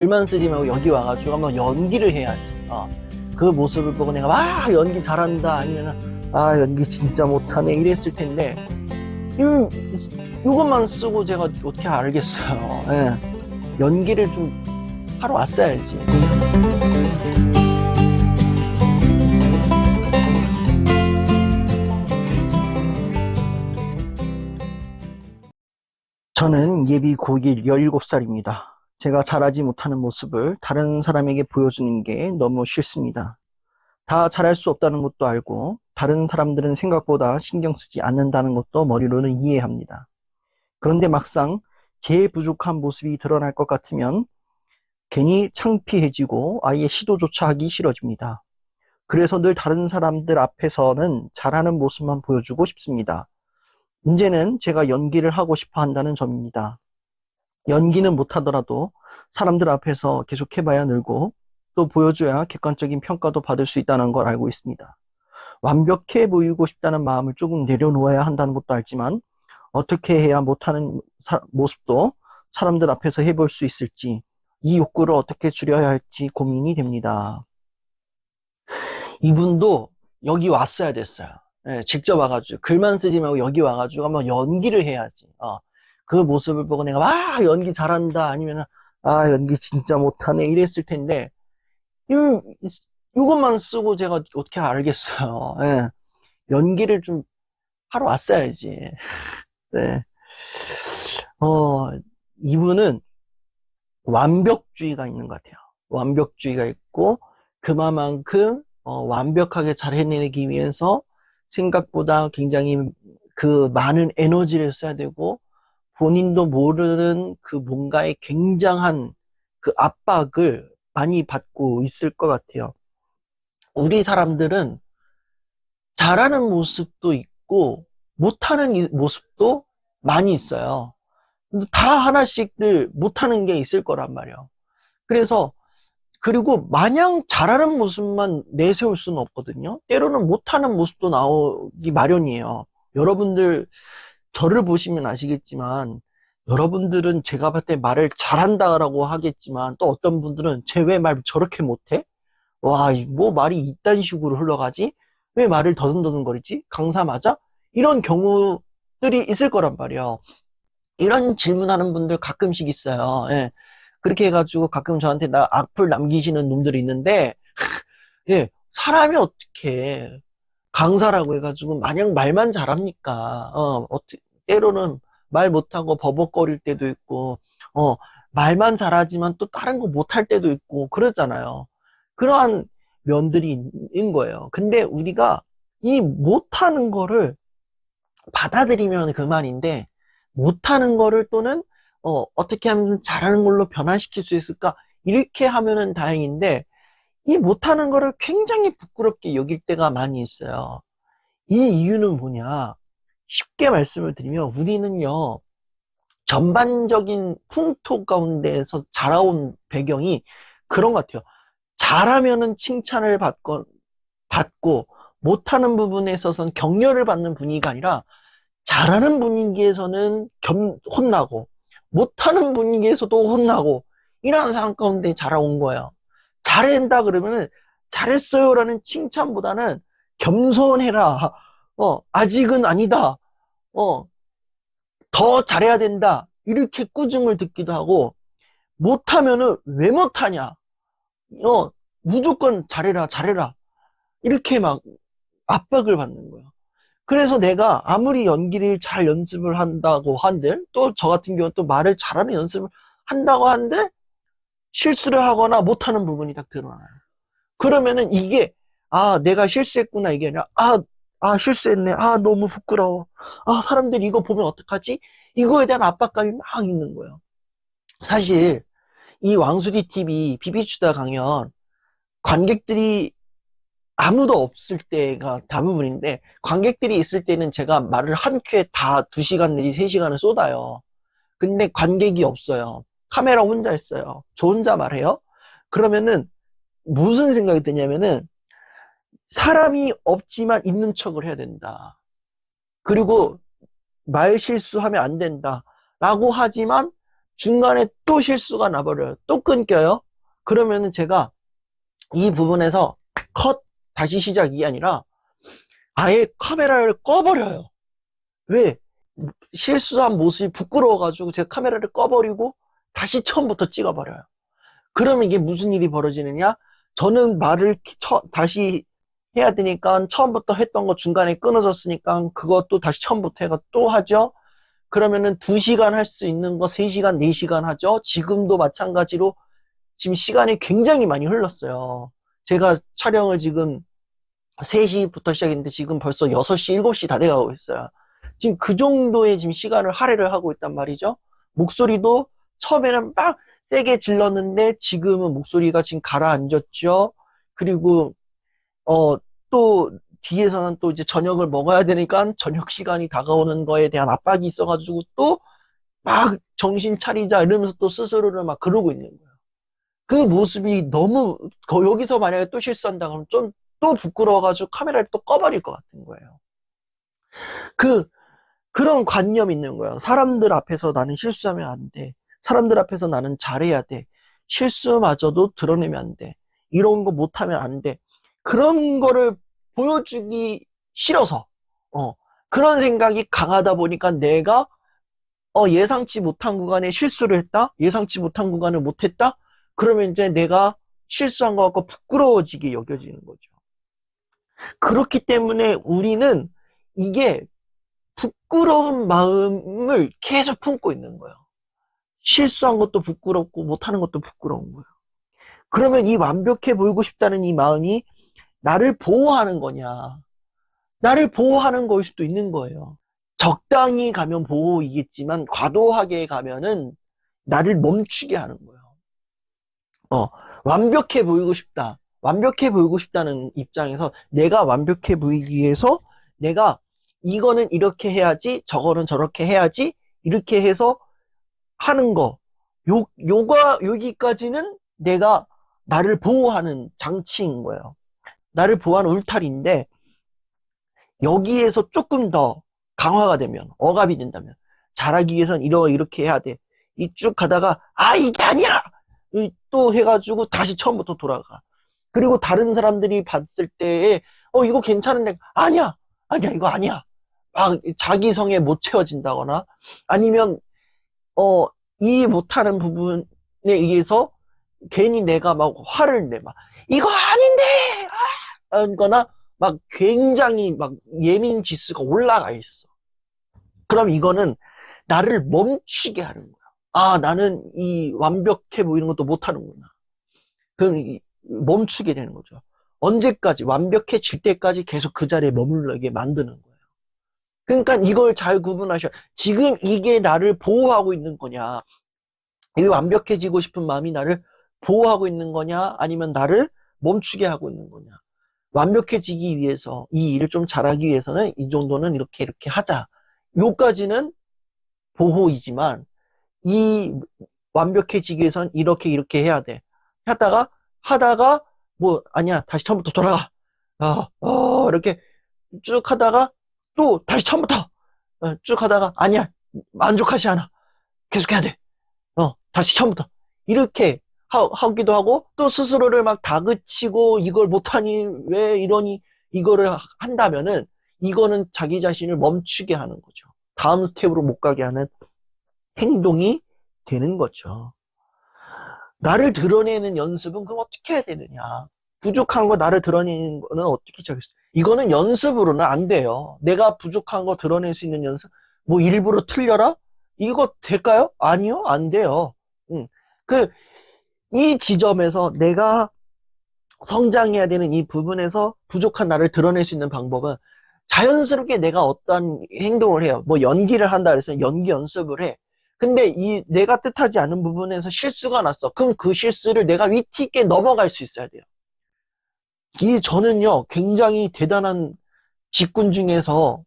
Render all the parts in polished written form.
글만 쓰지 말고 여기 와가지고 한번 연기를 해야지. 그 모습을 보고 내가 연기 잘한다 아니면 연기 진짜 못하네 이랬을 텐데 이것만 쓰고 제가 어떻게 알겠어요. 예. 연기를 좀 하러 왔어야지. 저는 예비 고1 17살입니다. 제가 잘하지 못하는 모습을 다른 사람에게 보여주는 게 너무 싫습니다. 다 잘할 수 없다는 것도 알고 다른 사람들은 생각보다 신경 쓰지 않는다는 것도 머리로는 이해합니다. 그런데 막상 제 부족한 모습이 드러날 것 같으면 괜히 창피해지고 아예 시도조차 하기 싫어집니다. 그래서 늘 다른 사람들 앞에서는 잘하는 모습만 보여주고 싶습니다. 문제는 제가 연기를 하고 싶어 한다는 점입니다. 연기는 못하더라도 사람들 앞에서 계속 해봐야 늘고 또 보여줘야 객관적인 평가도 받을 수 있다는 걸 알고 있습니다. 완벽해 보이고 싶다는 마음을 조금 내려놓아야 한다는 것도 알지만 어떻게 해야 못하는 모습도 사람들 앞에서 해볼 수 있을지 이 욕구를 어떻게 줄여야 할지 고민이 됩니다. 이분도 여기 왔어야 됐어요. 예, 직접 와가지고 글만 쓰지 말고 여기 와가지고 한번 연기를 해야지. 그 모습을 보고 내가 연기 잘한다 아니면 연기 진짜 못하네 이랬을 텐데 이것만 쓰고 제가 어떻게 알겠어요. 예, 연기를 좀 하러 왔어야지. 네. 이분은 완벽주의가 있는 것 같아요. 완벽주의가 있고 그만큼 완벽하게 잘 해내기 위해서 생각보다 굉장히 그 많은 에너지를 써야 되고 본인도 모르는 그 뭔가의 굉장한 그 압박을 많이 받고 있을 것 같아요. 우리 사람들은 잘하는 모습도 있고 못하는 모습도 많이 있어요. 다 하나씩들 못하는 게 있을 거란 말이에요. 그래서 그리고 마냥 잘하는 모습만 내세울 수는 없거든요. 때로는 못하는 모습도 나오기 마련이에요. 여러분들 저를 보시면 아시겠지만 여러분들은 제가 봤을 때 말을 잘한다라고 하겠지만 또 어떤 분들은 쟤 왜 말 저렇게 못해? 와, 뭐 말이 이딴 식으로 흘러가지? 왜 말을 더듬더듬거리지? 강사 맞아? 이런 경우들이 있을 거란 말이에요. 이런 질문하는 분들 가끔씩 있어요. 예. 그렇게 해가지고 가끔 저한테 악플 남기시는 놈들이 있는데, 예, 사람이 어떻게 강사라고 해가지고 마냥 말만 잘합니까? 때로는 말 못하고 버벅거릴 때도 있고, 말만 잘하지만 또 다른 거 못할 때도 있고, 그러잖아요. 그러한 면들이 있는 거예요. 근데 우리가 이 못하는 거를 받아들이면 그만인데, 못하는 거를 또는 어떻게 하면 잘하는 걸로 변화시킬 수 있을까? 이렇게 하면은 다행인데 이 못하는 거를 굉장히 부끄럽게 여길 때가 많이 있어요. 이 이유는 뭐냐? 쉽게 말씀을 드리면 우리는요 전반적인 풍토 가운데에서 자라온 배경이 그런 것 같아요. 잘하면은 칭찬을 받고 못하는 부분에 있어서는 격려를 받는 분위기가 아니라 잘하는 분위기에서는 혼나고 못하는 분위기에서도 혼나고 이런 상황 가운데 자라온 거예요. 잘한다 그러면은 잘했어요라는 칭찬보다는 겸손해라. 아직은 아니다. 더 잘해야 된다. 이렇게 꾸중을 듣기도 하고 못하면은 왜 못하냐. 무조건 잘해라 잘해라. 이렇게 막 압박을 받는 거예요. 그래서 내가 아무리 연기를 잘 연습을 한다고 한들 또 저 같은 경우는 또 말을 잘하는 연습을 한다고 한들 실수를 하거나 못하는 부분이 딱 드러나요. 그러면은 이게 내가 실수했구나 이게 아니라 실수했네. 너무 부끄러워. 사람들이 이거 보면 어떡하지? 이거에 대한 압박감이 막 있는 거예요. 사실 이 왕수리 TV 비비추다 강연 관객들이 아무도 없을 때가 대부분인데 관객들이 있을 때는 제가 말을 한 큐에 다 2시간 내지 3시간을 쏟아요. 근데 관객이 없어요. 카메라 혼자 있어요. 저 혼자 말해요. 그러면은 무슨 생각이 드냐면은 사람이 없지만 있는 척을 해야 된다. 그리고 말 실수하면 안 된다. 라고 하지만 중간에 또 실수가 나버려요. 또 끊겨요. 그러면은 제가 이 부분에서 컷, 다시 시작이 아니라 아예 카메라를 꺼버려요. 왜? 실수한 모습이 부끄러워가지고 제가 카메라를 꺼버리고 다시 처음부터 찍어버려요. 그러면 이게 무슨 일이 벌어지느냐? 저는 말을 다시 해야 되니까 처음부터 했던 거 중간에 끊어졌으니까 그것도 다시 처음부터 해가 또 하죠. 그러면은 2시간 할 수 있는 거 3시간, 4시간 하죠. 지금도 마찬가지로 지금 시간이 굉장히 많이 흘렀어요. 제가 촬영을 지금 3시부터 시작했는데 지금 벌써 6시, 7시 다 돼가고 있어요. 지금 그 정도의 지금 시간을 할애를 하고 있단 말이죠. 목소리도 처음에는 막 세게 질렀는데 지금은 목소리가 지금 가라앉았죠. 그리고 또 뒤에서는 또 이제 저녁을 먹어야 되니까 저녁 시간이 다가오는 거에 대한 압박이 있어가지고 또 막 정신 차리자 이러면서 또 스스로를 막 그러고 있는 거예요. 그 모습이 너무 여기서 만약에 또 실수한다 그러면 좀 또 부끄러워가지고 카메라를 또 꺼버릴 것 같은 거예요. 그런 관념이 있는 거예요. 사람들 앞에서 나는 실수하면 안 돼. 사람들 앞에서 나는 잘해야 돼. 실수마저도 드러내면 안 돼. 이런 거 못하면 안 돼. 그런 거를 보여주기 싫어서 그런 생각이 강하다 보니까 내가 예상치 못한 구간에 실수를 했다? 예상치 못한 구간을 못했다? 그러면 이제 내가 실수한 것 같고 부끄러워지게 여겨지는 거죠. 그렇기 때문에 우리는 이게 부끄러운 마음을 계속 품고 있는 거예요. 실수한 것도 부끄럽고 못하는 것도 부끄러운 거예요. 그러면 이 완벽해 보이고 싶다는 이 마음이 나를 보호하는 거냐? 나를 보호하는 거일 수도 있는 거예요. 적당히 가면 보호이겠지만 과도하게 가면은 나를 멈추게 하는 거예요. 완벽해 보이고 싶다. 완벽해 보이고 싶다는 입장에서 내가 완벽해 보이기 위해서 내가 이거는 이렇게 해야지, 저거는 저렇게 해야지, 이렇게 해서 하는 거. 여기까지는 내가 나를 보호하는 장치인 거예요. 나를 보호하는 울타리인데, 여기에서 조금 더 강화가 되면, 억압이 된다면, 잘하기 위해서는 이렇게 해야 돼. 이 쭉 가다가, 이게 아니야! 또 해가지고 다시 처음부터 돌아가. 그리고 다른 사람들이 봤을 때에, 이거 괜찮은데, 아니야! 이거 아니야! 막 자기 성에 못 채워진다거나, 아니면, 이 못하는 부분에 의해서 괜히 내가 막 화를 내. 이거 아닌데! 하거나, 막 굉장히 막 예민 지수가 올라가 있어. 그럼 이거는 나를 멈추게 하는 거야. 나는 이 완벽해 보이는 것도 못하는구나. 그럼 멈추게 되는 거죠. 언제까지? 완벽해질 때까지 계속 그 자리에 머물러게 만드는 거예요. 그러니까 이걸 잘 구분하셔. 지금 이게 나를 보호하고 있는 거냐? 이 완벽해지고 싶은 마음이 나를 보호하고 있는 거냐? 아니면 나를 멈추게 하고 있는 거냐? 완벽해지기 위해서, 이 일을 좀 잘하기 위해서는 이 정도는 이렇게 하자. 요까지는 보호이지만, 이 완벽해지기 위해서는 이렇게 해야 돼. 하다가, 아니야, 다시 처음부터 돌아가. 이렇게 쭉 하다가, 또 다시 처음부터 쭉 하다가, 아니야, 만족하지 않아. 계속 해야 돼. 다시 처음부터. 이렇게 하기도 하고, 또 스스로를 막 다그치고, 이걸 못하니, 왜 이러니, 이거를 한다면은, 이거는 자기 자신을 멈추게 하는 거죠. 다음 스텝으로 못 가게 하는 행동이 되는 거죠. 나를 드러내는 연습은 그럼 어떻게 해야 되느냐? 부족한 거 나를 드러내는 거는 어떻게 시작했어? 이거는 연습으로는 안 돼요. 내가 부족한 거 드러낼 수 있는 연습? 일부러 틀려라? 이거 될까요? 아니요, 안 돼요. 이 지점에서 내가 성장해야 되는 이 부분에서 부족한 나를 드러낼 수 있는 방법은 자연스럽게 내가 어떤 행동을 해요. 연기를 한다 그래서 연기 연습을 해. 근데 내가 뜻하지 않은 부분에서 실수가 났어. 그럼 그 실수를 내가 위트 있게 넘어갈 수 있어야 돼요. 저는요, 굉장히 대단한 직군 중에서,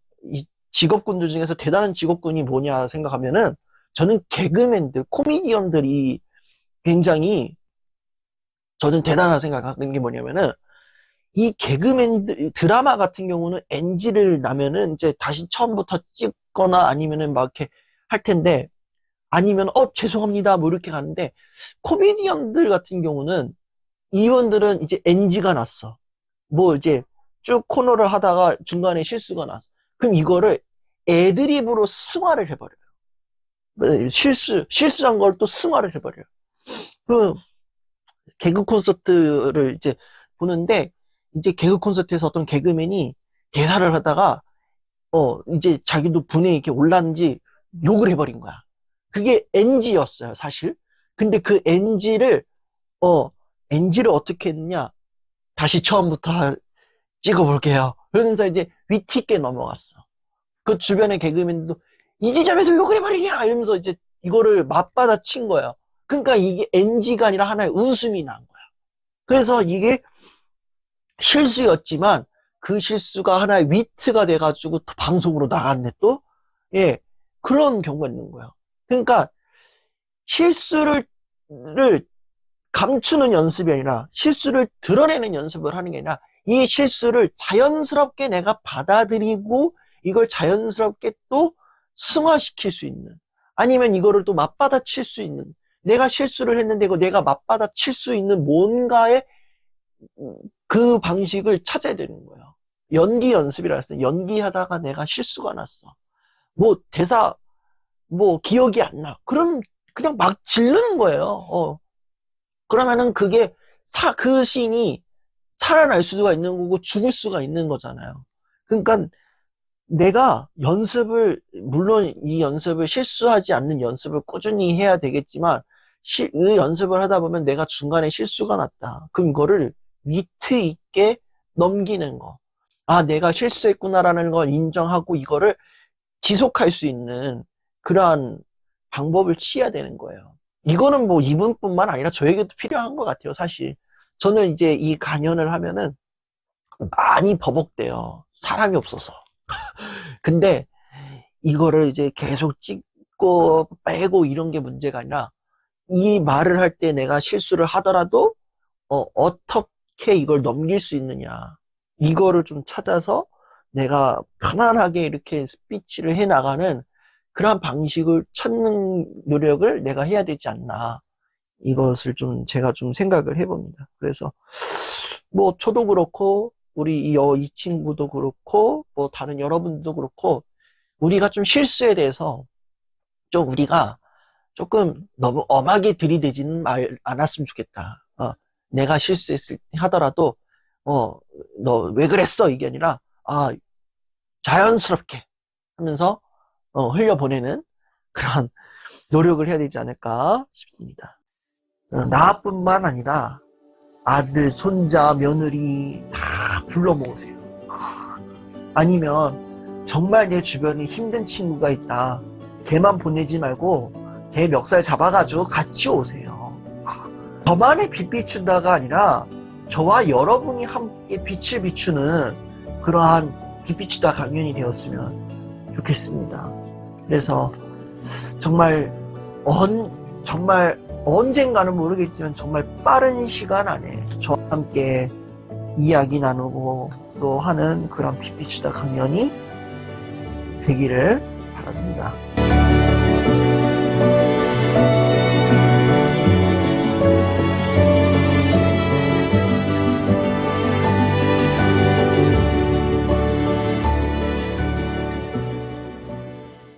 직업군들 중에서 대단한 직업군이 뭐냐 생각하면은, 저는 개그맨들, 코미디언들이 굉장히, 저는 대단하다 생각하는 게 뭐냐면은, 이 개그맨들, 드라마 같은 경우는 NG를 나면은 이제 다시 처음부터 찍거나 아니면은 막 이렇게 할 텐데, 아니면 죄송합니다 뭐 이렇게 가는데, 코미디언들 같은 경우는 이분들은 이제 NG가 났어. 뭐 이제 쭉 코너를 하다가 중간에 실수가 났어. 그럼 이거를 애드립으로 승화를 해버려요. 실수한 걸 또 승화를 해버려요. 그 개그 콘서트를 이제 보는데, 이제 개그 콘서트에서 어떤 개그맨이 대사를 하다가 이제 자기도 분에 이렇게 올랐는지 욕을 해버린 거야. 그게 NG였어요, 사실. 근데 그 NG를 어떻게 했느냐? 다시 처음부터 찍어볼게요. 그러면서 이제 위트 있게 넘어갔어. 그 주변의 개그맨도 이 지점에서 욕을 해버리냐? 이러면서 이제 이거를 맞받아 친 거예요. 그러니까 이게 NG가 아니라 하나의 웃음이 난 거야. 그래서 이게 실수였지만 그 실수가 하나의 위트가 돼가지고 방송으로 나갔네 또. 예, 그런 경우가 있는 거예요. 그러니까 실수를 감추는 연습이 아니라 실수를 드러내는 연습을 하는 게 아니라 이 실수를 자연스럽게 내가 받아들이고 이걸 자연스럽게 또 승화시킬 수 있는, 아니면 이거를 또 맞받아칠 수 있는, 내가 실수를 했는데 이거 내가 맞받아칠 수 있는 뭔가의 그 방식을 찾아야 되는 거예요. 연기 연습이라 했어요. 연기하다가 내가 실수가 났어. 뭐 대사 뭐 기억이 안 나. 그럼 그냥 막 지르는 거예요. 그러면은 그게 그 씬이 살아날 수가 있는 거고 죽을 수가 있는 거잖아요. 그러니까 내가 물론 이 연습을 실수하지 않는 연습을 꾸준히 해야 되겠지만, 이 연습을 하다 보면 내가 중간에 실수가 났다. 그럼 이거를 위트 있게 넘기는 거. 아, 내가 실수했구나라는 걸 인정하고 이거를 지속할 수 있는 그러한 방법을 취해야 되는 거예요. 이거는 뭐 이분뿐만 아니라 저에게도 필요한 것 같아요, 사실. 저는 이제 이 강연을 하면은 많이 버벅대요. 사람이 없어서. 근데 이거를 이제 계속 찍고 빼고 이런 게 문제가 아니라, 이 말을 할 때 내가 실수를 하더라도 어떻게 이걸 넘길 수 있느냐, 이거를 좀 찾아서 내가 편안하게 이렇게 스피치를 해 나가는 그런 방식을 찾는 노력을 내가 해야 되지 않나, 이것을 좀 제가 좀 생각을 해봅니다. 그래서 뭐 저도 그렇고 우리 이 친구도 그렇고 뭐 다른 여러분도 그렇고, 우리가 좀 실수에 대해서 좀 우리가 조금 너무 엄하게 들이대지는 않았으면 좋겠다. 내가 실수했을 때 하더라도 너 왜 그랬어? 이게 아니라 자연스럽게 하면서 흘려보내는 그런 노력을 해야 되지 않을까 싶습니다. 나뿐만 아니라 아들, 손자, 며느리 다 불러 모으세요. 아니면 정말 내 주변에 힘든 친구가 있다, 걔만 보내지 말고 걔 멱살 잡아가지고 같이 오세요. 저만의 빛 비춘다가 아니라 저와 여러분이 함께 빛을 비추는 그러한 빛 비추다 강연이 되었으면 좋겠습니다. 그래서 정말 언젠가는 모르겠지만 정말 빠른 시간 안에 저와 함께 이야기 나누고 또 하는 그런 빛 비추다 강연이 되기를 바랍니다.